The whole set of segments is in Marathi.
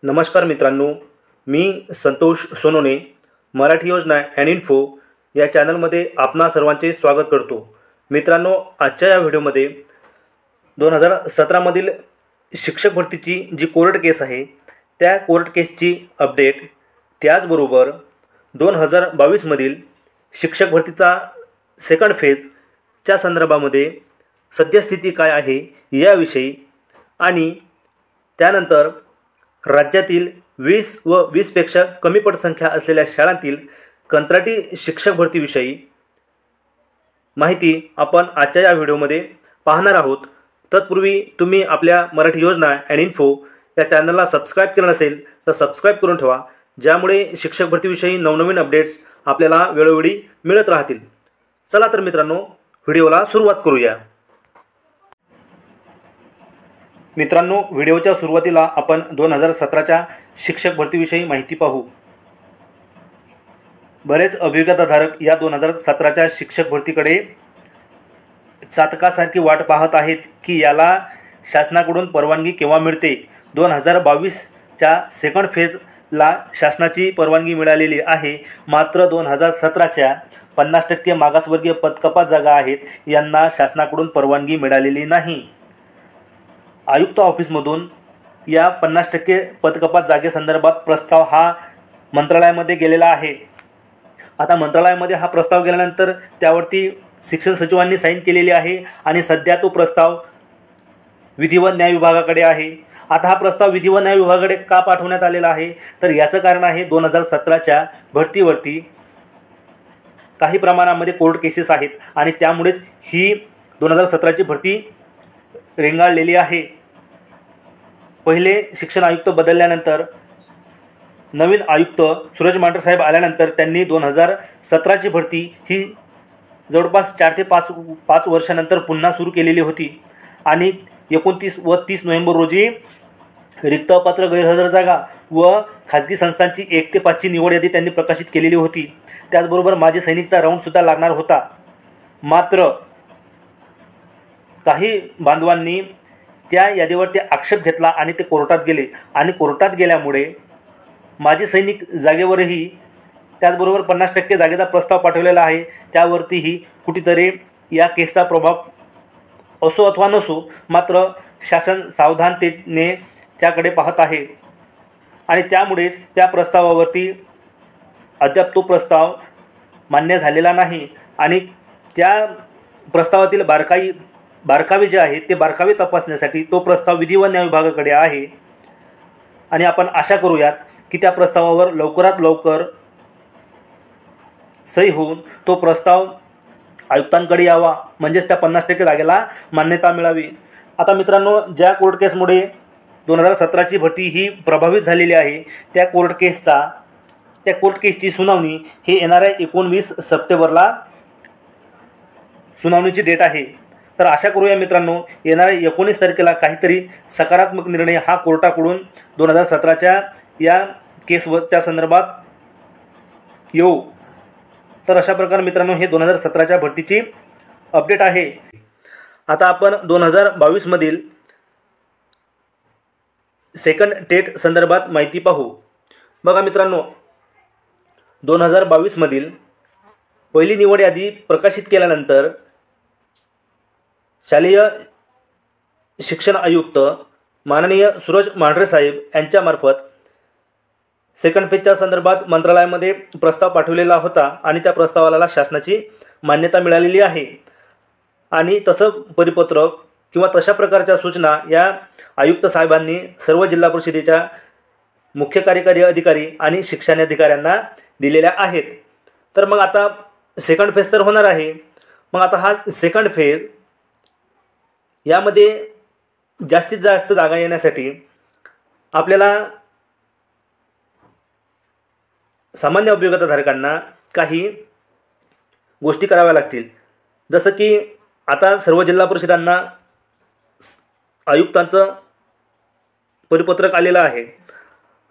नमस्कार मित्रांनो, मी संतोष सोनोने मराठी योजना अँड इन्फो या चॅनलमध्ये आपणा सर्वांचे स्वागत करतो। मित्रांनो, आजच्या या व्हिडिओमध्ये 2017 मधील शिक्षक भरतीची जी कोर्ट केस आहे त्या कोर्ट केसची अपडेट, त्याचबरोबर 2022 मधील शिक्षक भरतीचा सेकंड फेजच्या संदर्भामध्ये सद्यस्थिती काय आहे याविषयी आणि त्यानंतर राज्यातील 20 व 20पेक्षा कमी पटसंख्या असलेल्या शाळांतील कंत्राटी शिक्षक भरतीविषयी माहिती आपण आजच्या या व्हिडिओमध्ये पाहणार आहोत। तत्पूर्वी तुम्ही आपल्या मराठी योजना अँड इन्फो या चॅनलला सबस्क्राइब केलं नसेल तर सबस्क्राइब करून ठेवा, ज्यामुळे शिक्षक भरतीविषयी नवनवीन अपडेट्स आपल्याला वेळोवेळी मिळत राहतील। चला तर मित्रांनो, व्हिडिओला सुरुवात करूया। मित्रांनो, व्हिडिओच्या सुरुवातीला आपण 2017च्या शिक्षक भरतीविषयी माहिती पाहू। बरेच अभियोग्यताधारक या 2017च्या शिक्षक भरतीकडे चातकासारखी वाट पाहत आहेत की याला शासनाकडून परवानगी केव्हा मिळते। 2022च्या सेकंड फेजला शासनाची परवानगी मिळालेली आहे, मात्र 2017च्या 50% मागासवर्गीय पदकपात जागा आहेत यांना शासनाकडून परवानगी मिळालेली नाही। आयुक्त ऑफिसमधून या 50% पदकपात जागेसंदर्भात प्रस्ताव हा मंत्रालयामध्ये गेलेला आहे। आता मंत्रालयामध्ये हा प्रस्ताव गेल्यानंतर त्यावरती शिक्षण सचिवांनी साईन केलेली आहे आणि सध्या तो प्रस्ताव विधी व न्याय विभागाकडे आहे। आता हा प्रस्ताव विधी व न्याय विभागाकडे का पाठवण्यात आलेला आहे तर याचं कारण आहे 2017च्या भरतीवरती काही प्रमाणामध्ये कोर्ट केसेस आहेत आणि त्यामुळेच ही 2017ची भरती रेंगाळलेली आहे। पहिले शिक्षण आयुक्त बदलल्यानंतर नवीन आयुक्त सूरज मांढरे साहेब आल्यानंतर त्यांनी 2017ची भरती ही जवळपास 4 ते 5 वर्षानंतर पुन्हा सुरू केलेली होती आणि 29 व 30 नोव्हेंबर रोजी रिक्त अपात्र गैरहजर जागा व खाजगी संस्थांची 1 ते 5 ची निवड यादी त्यांनी प्रकाशित केलेली होती। त्याचबरोबर माजी सैनिकचा राऊंडसुद्धा लागणार होता, मात्र काही बांधवांनी त्या यादीवरती आक्षेप घेतला आणि ते कोर्टात गेले आणि कोर्टात गेल्यामुळे माजी सैनिक जागेवरही त्याचबरोबर 50% जागेचा प्रस्ताव पाठवलेला आहे, त्यावरतीही कुठेतरी या केसचा प्रभाव असो अथवा नसो, मात्र शासन सावधानतेने त्याकडे पाहत आहे आणि त्यामुळेच त्या प्रस्तावावरती अद्याप तो प्रस्ताव मान्य झालेला नाही आणि त्या प्रस्तावातील बारकावे जे आहेत ते बारकावे तपासण्यासाठी तो प्रस्ताव विधी व न्याय विभागाकडे आहे आणि आपण आशा करूयात की त्या प्रस्तावावर लवकरात लवकर सही होऊन तो प्रस्ताव आयुक्तांकडे यावा, म्हणजेच त्या 50% जागेला मान्यता मिळावी। आता मित्रांनो, ज्या कोर्ट केसमुळे 2017ची भरती ही प्रभावित झालेली आहे त्या कोर्ट केसची सुनावणी ही येणाऱ्या 19 सप्टेंबरला सुनावणीची डेट आहे। तर आशा करूया मित्रांनो, येणाऱ्या 19 तारखेला काहीतरी सकारात्मक निर्णय हा कोर्टाकडून 2017च्या या केसच्या संदर्भात येऊ। तर अशा प्रकारे मित्रांनो, हे 2017च्या भरतीची अपडेट आहे। आता आपण 2022 मधील सेकंड टेट संदर्भात माहिती पाहू। बघा मित्रांनो, 2022 मधील पहिली निवड यादी प्रकाशित केल्यानंतर शालेय शिक्षण आयुक्त माननीय सूरज मांढरे साहेब यांच्यामार्फत सेकंड फेजच्या संदर्भात मंत्रालयामध्ये प्रस्ताव पाठवलेला होता आणि त्या प्रस्तावाला शासनाची मान्यता मिळालेली आहे आणि तसं परिपत्रक किंवा तशा प्रकारच्या सूचना या आयुक्त साहेबांनी सर्व जिल्हा परिषदेच्या मुख्य कार्यकारी अधिकारी आणि शिक्षणाधिकाऱ्यांना दिलेल्या आहेत। तर मग आता सेकंड फेज तर होणार आहे। मग आता हा सेकंड फेज यामध्ये जास्तीत जास्त जागा येण्यासाठी आपल्याला सामान्य अभियोग्यताधारकांना काही गोष्टी कराव्या लागतील। जसं की आता सर्व जिल्हा परिषदांना आयुक्तांचं परिपत्रक आलेलं आहे।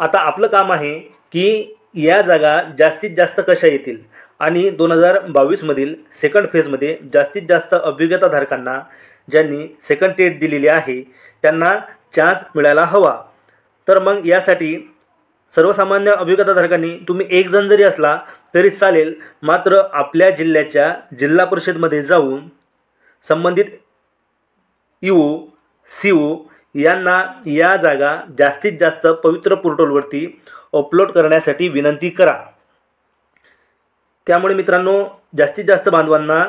आता आपलं काम आहे की या जागा जास्तीत जास्त कशा येतील आणि 2022 मधील सेकंड फेजमध्ये जास्तीत जास्त अभियोग्यताधारकांना ज्यांनी सेकंड टेट दिलेली आहे त्यांना चान्स मिळायला हवा। तर मग यासाठी सर्वसामान्य अभियोग्यताधारकांनी तुम्ही एक जण जरी असला तरी चालेल, मात्र आपल्या जिल्ह्याच्या जिल्हा परिषदमध्ये जाऊन संबंधित EO CO यांना या जागा जास्तीत जास्त पवित्र पोर्टलवरती अपलोड करण्यासाठी विनंती करा. त्यामुळे मित्रांनो जास्तीत जास्त बांधवांना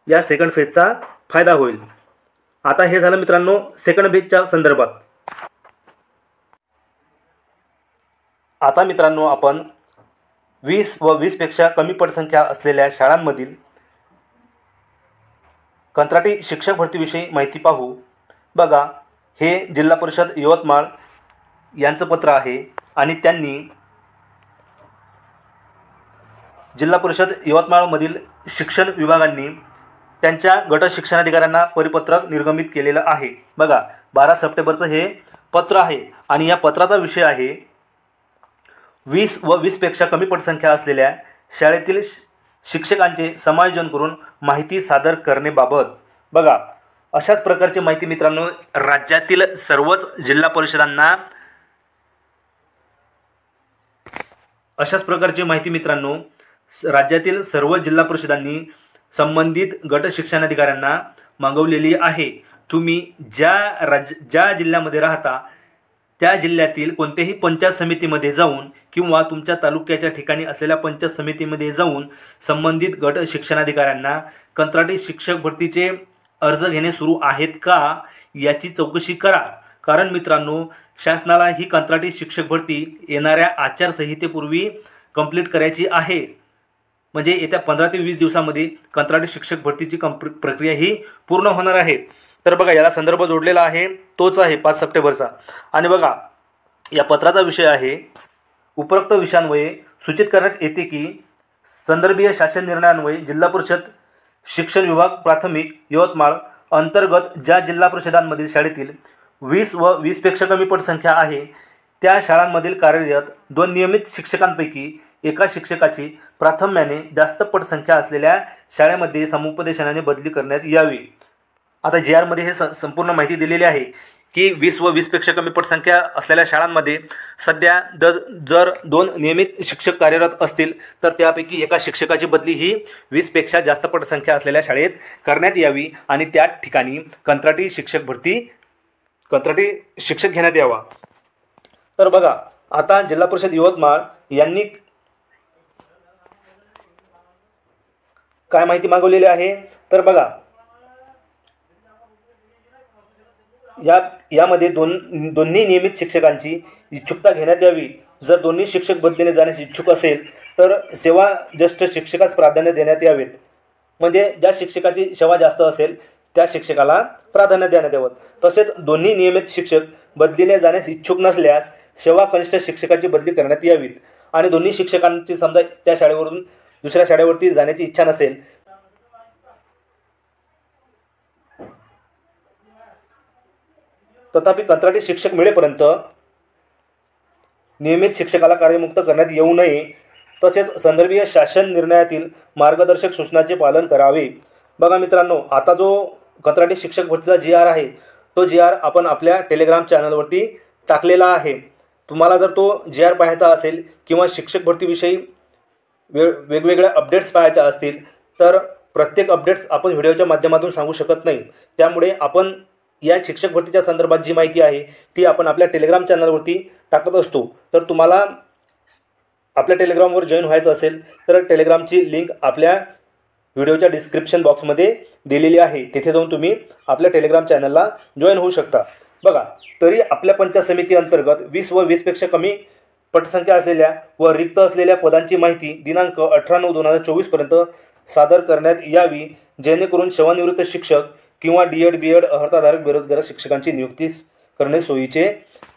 या सेकंड फेजचा फायदा होईल. आता हे झालं मित्रांनो सेकंड फेजच्या संदर्भात. आता मित्रांनो आपण 20 व 20पेक्षा कमी पटसंख्या असलेल्या शाळांमधील कंत्राटी शिक्षक भरतीविषयी माहिती पाहू. बघा, हे जिल्हा परिषद यवतमाळ यांचं पत्र आहे आणि त्यांनी जिल्हा परिषद यवतमाळमधील शिक्षण विभागांनी त्यांच्या गट शिक्षणाधिकाऱ्यांना परिपत्रक निर्गमित केलेलं आहे. बघा, 12 सप्टेंबरचं हे पत्र आहे आणि या पत्राचा विषय आहे 20 व 20पेक्षा कमी पटसंख्या असलेल्या शाळेतील शिक्षकांचे समायोजन करून माहिती सादर करण्याबाबत. बघा, अशाच प्रकारची माहिती मित्रांनो राज्यातील सर्वच जिल्हा परिषदांना राज्यातील सर्व जिल्हा परिषदांनी संबंधित गट शिक्षणाधिकाऱ्यांना मागवलेली आहे. तुम्ही ज्या जिल्ह्यामध्ये राहता त्या जिल्ह्यातील कोणत्याही पंचायत समितीमध्ये जाऊन किंवा तुमच्या तालुक्याच्या ठिकाणी असलेल्या पंचायत समितीमध्ये जाऊन संबंधित गट शिक्षणाधिकाऱ्यांना कंत्राटी शिक्षक भरतीचे अर्ज घेणे सुरू आहेत का याची चौकशी करा. कारण मित्रांनो शासनाला ही कंत्राटी शिक्षक भरती येणाऱ्या आचारसंहितेपूर्वी कंप्लीट करायची आहे. म्हणजे येत्या 15 ते 20 दिवसामध्ये कंत्राटी शिक्षक भरतीची प्रक्रिया ही पूर्ण होणार आहे. तर बघा, याला संदर्भ जोडलेला आहे, तोच आहे 5 सप्टेंबरचा. आणि बघा, या पत्राचा विषय आहे उपरोक्त विषयांन्वये सूचित करण्यात येते की संदर्भीय शासन निर्णयान्वये जिल्हा परिषद शिक्षण विभाग प्राथमिक यवतमाळ अंतर्गत ज्या जिल्हा परिषदांमधील शाळेतील 20 व 20पेक्षा कमी पटसंख्या आहे त्या शाळांमधील कार्यरत 2 नियमित शिक्षकांपैकी एका शिक्षकाची प्राथम्याने जास्त पटसंख्या असलेल्या शाळेमध्ये समुपदेशनाने बदली करण्यात यावी. आता JR मध्ये हे संपूर्ण माहिती दिलेली आहे की 20 व 20पेक्षा कमी पटसंख्या असलेल्या शाळांमध्ये सध्या जर 2 नियमित शिक्षक कार्यरत असतील तर त्यापैकी एका शिक्षकाची बदली ही 20पेक्षा जास्त पटसंख्या असलेल्या शाळेत करण्यात यावी आणि त्या ठिकाणी कंत्राटी शिक्षक घेण्यात यावा. तर बघा, आता जिल्हा परिषद यवतमाळ यांनी काय माहिती मागवलेली आहे. तर बघा, यामध्ये दोन्ही नियमित शिक्षकांची इच्छुकता घेण्यात यावी. जर दोन्ही शिक्षक बदलीने जाण्यास इच्छुक असेल तर सेवाज्येष्ठ शिक्षकास प्राधान्य देण्यात यावेत. म्हणजे ज्या शिक्षकाची सेवा जास्त असेल त्या शिक्षकाला प्राधान्य देण्यात यावं. तसेच दोन्ही नियमित शिक्षक बदलीने जाण्यास इच्छुक नसल्यास सेवा कनिष्ठ शिक्षकाची बदली करण्यात यावीत. आणि दोन्ही शिक्षकांची समजा त्या शाळेवरून दुसऱ्या शाळेवरती जाण्याची इच्छा नसेल तथापि कंत्राटी शिक्षक मिळेपर्यंत नियमित शिक्षकाला कार्यमुक्त करण्यात येऊ नये. तसेच संदर्भीय शासन निर्णयातील मार्गदर्शक सूचनाचे पालन करावे. बघा मित्रांनो, आता जो कंत्राटी शिक्षक भरतीचा JR आहे तो JR आपण आपल्या टेलिग्राम चॅनलवरती टाकलेला आहे. तुम्हाला जर तो JR पाहायचा असेल किंवा शिक्षक भरतीविषयी वेगवेगळ्या अपडेट्स पाहायच्या असतील तर प्रत्येक अपडेट्स आपण व्हिडिओच्या माध्यमातून सांगू शकत नाही. त्यामुळे आपण या शिक्षक भरतीच्या संदर्भात जी माहिती आहे ती आपण आपल्या टेलिग्राम चॅनलवरती टाकत असतो. तर तुम्हाला आपल्या टेलिग्रामवर जॉईन व्हायचं असेल तर टेलिग्रामची लिंक आपल्या व्हिडिओच्या डिस्क्रिप्शन बॉक्समध्ये दिलेली आहे. तिथे जाऊन तुम्ही आपल्या टेलिग्राम चॅनलला जॉईन होऊ शकता. बघा, तरी आपल्या पंचायत समिती अंतर्गत 20 व 20पेक्षा कमी पटसंख्या असलेल्या व रिक्त असलेल्या पदांची माहिती दिनांक 18/9/2024 पर्यंत सादर करण्यात यावी, जेणेकरून सेवानिवृत्त शिक्षक किंवा DED BEd अर्हताधारक बेरोजगार शिक्षकांची नियुक्ती करणे सोयीचे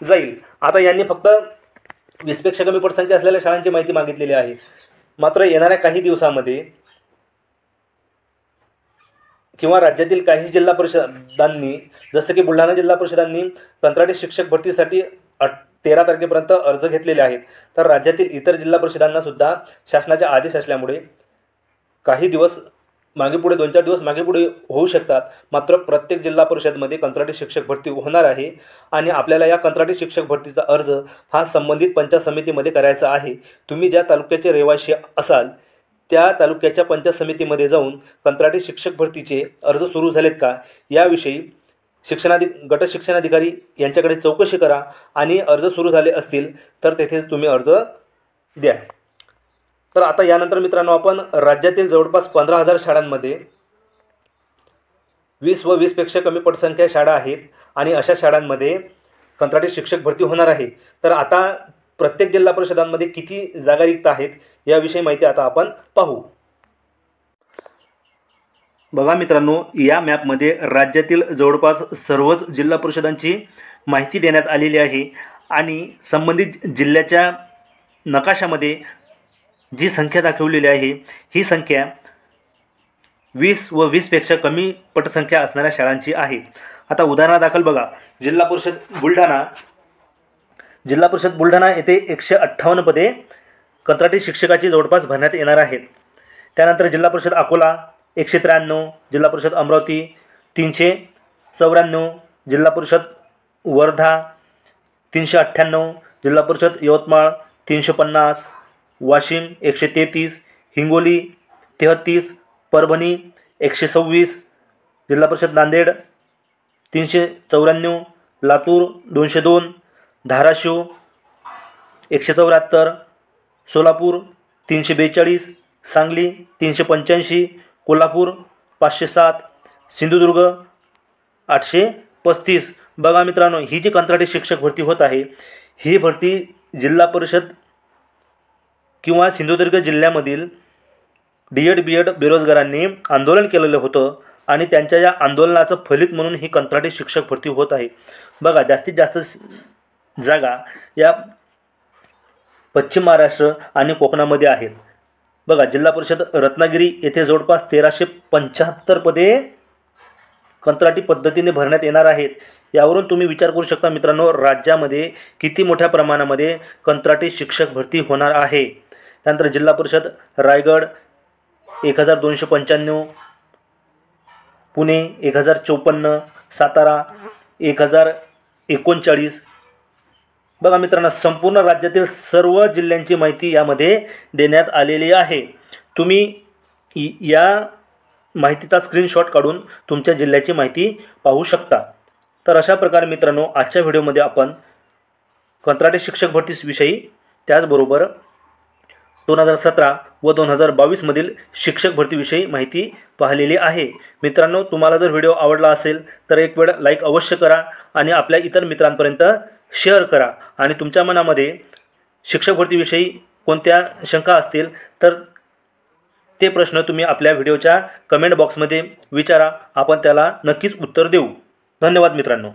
जाईल. आता यांनी फक्त 20पेक्षा कमी पटसंख्या असलेल्या शाळांची माहिती मागितलेली आहे. मात्र येणाऱ्या काही दिवसामध्ये किंवा राज्यातील काही जिल्हा परिषदांनी जसं की बुलढाणा जिल्हा परिषदांनी कंत्राटी शिक्षक भरतीसाठी 13 तारखेपर्यंत अर्ज घेतलेले आहेत. तर राज्यातील इतर जिल्हा परिषदांना सुद्धा शासनाचे आदेश असल्यामुळे काही दिवस मागे पुढे 2-4 दिवस मागे पुढे होऊ शकतात, मात्र प्रत्येक जिल्हा परिषदमध्ये कंत्राटी शिक्षक भरती होणार आहे आणि आपल्याला या कंत्राटी शिक्षक भरतीचा अर्ज हा संबंधित पंचायत समितीमध्ये करायचा आहे. तुम्ही ज्या तालुक्याचे रहिवासी असाल त्या तालुक्याच्या पंचायत समितीमध्ये जाऊन कंत्राटी शिक्षक भरतीचे अर्ज सुरू झालेत का याविषयी गट शिक्षणाधिकारी यांच्याकडे चौकशी करा आणि अर्ज सुरू झाले असतील तर तेथेच तुम्ही अर्ज द्या. तर आता यानंतर मित्रांनो आपण राज्यातील जवळपास 15,000 शाळांमध्ये 20 व 20पेक्षा कमी पटसंख्या शाळा आहेत आणि अशा शाळांमध्ये कंत्राटी शिक्षक भरती होणार आहे. तर आता प्रत्येक जिल्हा परिषदांमध्ये किती जागा रिक्त आहेत याविषयी माहिती आता आपण पाहू. बघा मित्रांनो, या मॅपमध्ये राज्यातील जवळपास सर्वच जिल्हा परिषदांची माहिती देण्यात आलेली आहे आणि संबंधित जिल्ह्याच्या नकाशामध्ये जी संख्या दाखवलेली आहे ही संख्या 20 व 20पेक्षा कमी पटसंख्या असणाऱ्या शाळांची आहे. आता उदाहरणादाखल बघा, जिल्हा परिषद बुलढाणा येथे 158 पदे कंत्राटी शिक्षकाची जवळपास भरण्यात येणार आहेत. त्यानंतर जिल्हा परिषद अकोला 193, जिल्हा परिषद अमरावती 394, जिल्हा परिषद वर्धा 398, जिल्हा परिषद यवतमाळ 350, वाशिम 133, हिंगोली 33, परभणी 126, जिल्हा परिषद नांदेड 394, लातूर 202, धाराशिव 174, सोलापूर 342, सांगली 385, कोल्हापूर 507, सिंधुदुर्ग 835. बघा मित्रांनो, ही जी कंत्राटी शिक्षक भरती होत आहे ही भरती जिल्हा परिषद किंवा सिंधुदुर्ग जिल्ह्यामधील DED BED बेरोजगारांनी आंदोलन केलेलं होतं आणि त्यांच्या या आंदोलनाचं फलित म्हणून ही कंत्राटी शिक्षक भरती होत आहे. बघा, जास्तीत जास्त जागा या पश्चिम महाराष्ट्र आणि कोकणामध्ये आहेत. बघा, जिल्हा परिषद रत्नागिरी येथे जवळपास 1375 पदे कंत्राटी पद्धतीने भरण्यात येणार आहेत. यावरून तुम्ही विचार करू शकता मित्रांनो, राज्यामध्ये किती मोठ्या प्रमाणामध्ये कंत्राटी शिक्षक भरती होणार आहे. त्यानंतर जिल्हा परिषद रायगड 1295, पुणे 1054, सातारा 1039. बघा मित्रांनो, संपूर्ण राज्यातील सर्व जिल्ह्यांची माहिती यामध्ये देण्यात आलेली आहे. तुम्ही या माहितीचा स्क्रीनशॉट काढून तुमच्या जिल्ह्याची माहिती पाहू शकता. तर अशा प्रकारे मित्रांनो, आजच्या व्हिडिओमध्ये आपण कंत्राटी शिक्षक भरतीविषयी त्याचबरोबर 2017 व 2022 मधील शिक्षक भरतीविषयी माहिती पाहिलेली आहे. मित्रांनो, तुम्हाला जर व्हिडिओ आवडला असेल तर एक वेळ लाईक अवश्य करा आणि आपल्या इतर मित्रांपर्यंत शेअर करा. आणि तुमच्या मनामध्ये शिक्षक भरतीविषयी कोणत्या शंका असतील तर ते प्रश्न तुम्ही आपल्या व्हिडिओच्या कमेंट बॉक्समध्ये विचारा, आपण त्याला नक्कीच उत्तर देऊ. धन्यवाद मित्रांनो.